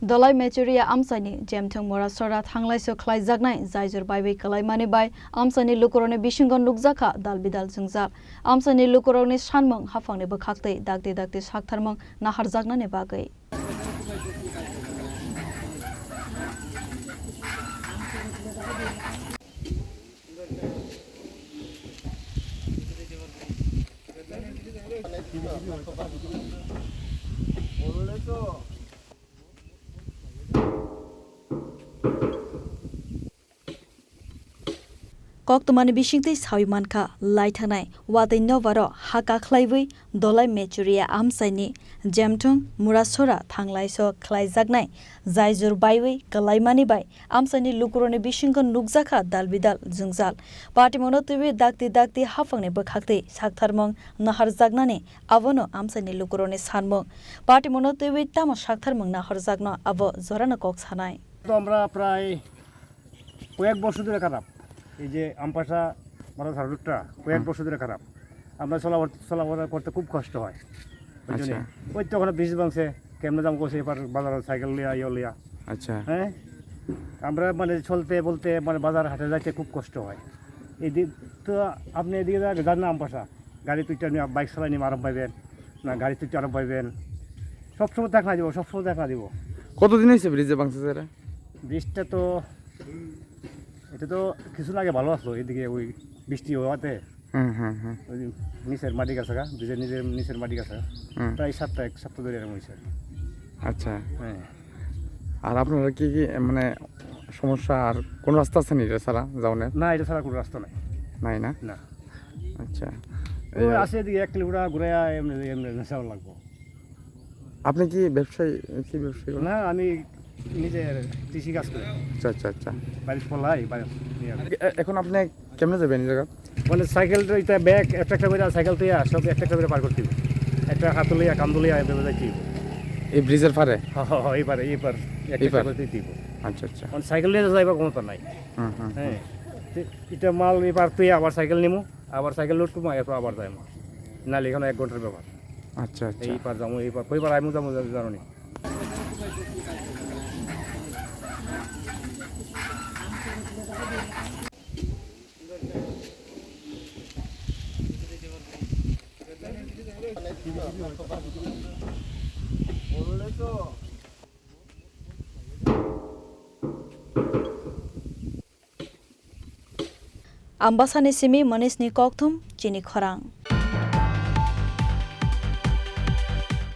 Dolai Mechuria Amsani, Jemtung Morasora, Tanglaiso Klaizagnai, Zaizur Baibi Kalaimani Bai, Amsani Lukorone Bishingon Lukzaka, Dalbidal Zungzal, Amsani Lukorone Shanmong, Hafang Bakakte, Dagde Shaktarmong, Naharzagna Nebagai. Koktumani bishingti sawimanka laithanai wadai novaro haka khlaiwi dolai mechuria amsaini Jemtung Murasora Tanglaiso Klaizagnai Zaizur Baiwi Kalaimani Bai Amsani Lukurone Bishingon Nukzaka Dalbidal Zungzal Party Monotivi Dakti Hafangni Bakakti Saktharmong Naharzagnani Avono Amsani Lukurone Sanmong Party Monotivi Tama Saktharmong Naharzagno Avo Zorana Koksanai আমরা প্রায় কয়েক বছর ধরে খারাপ এই যে আমপাশা মারা রুটটা কয়েক বছর ধরে খারাপ আমরা চলাফেরা করতে খুব কষ্ট হয় বুঝছেন ওই তো ওখানে ব্রিজ ভাঙছে কেমনে দাম করছে এবার বাজারে সাইকেল লিয়া আচ্ছা হ্যাঁ আমরা মানে চলতে বলতে মানে বাজার হাটে যাইতে খুব কষ্ট হয় এদিক তো আপনি এদিকে যান না আমপাশা গাড়ি তুইটা নিয়ে বাইক চালাই নিয়ে আরাম পাইবেন না গাড়ি তুইটা আরাম পাইবেন সবসময় দেখা দিব কতদিন হয়েছে ব্রিজে ভাঙছে স্যার বৃষ্টিটা তো এটা তো কিছুদিন আগে ভালো আসলো এদিকে ওই বৃষ্টি হওয়াতে ওই নিচের মাটি গাছা ব্রিজের নিচের মাটি গাছা প্রায় এক সপ্তাহ ধরে এরকম হয়েছে আচ্ছা হ্যাঁ আর আপনারা কি মানে সমস্যা আর কোন রাস্তা আছে এটা ছাড়া যাওয়ার না এটা ছাড়া কোনো রাস্তা নাই না না আচ্ছা ওই আছে এদিকে 1 কিলোমিটার ঘুরে এমনি যাওয়া লাগবো আপনি কি ব্যবসায়ী না আমি নিজে কৃষি কাজ করি আচ্ছা বাড়ি ফলাই এখন আপনি কেমনে যাবেন এই জায়গা মানে সাইকেল এটা ব্যাগ একটা করে সাইকেল তুই সব একটা করে পার করতে একটা হাত লইয়া কাম লইয়া এভাবে যাইতে এই ব্রিজের পারে এইবার একটা করে দিব আচ্ছা মানে সাইকেল নিয়ে যাইবা কোনো তো নাই হ্যাঁ এটা মাল এবার তুই আবার সাইকেল নিমু আবার সাইকেল লোড করবো এরপর আবার যাইমু নাহলে এখানে 1 ঘন্টার ব্যাপার আচ্ছা এইবার যাবো এইবার কইবার আইমু জানো নি Ambasani Simi Manisni Koktum Chini Khorang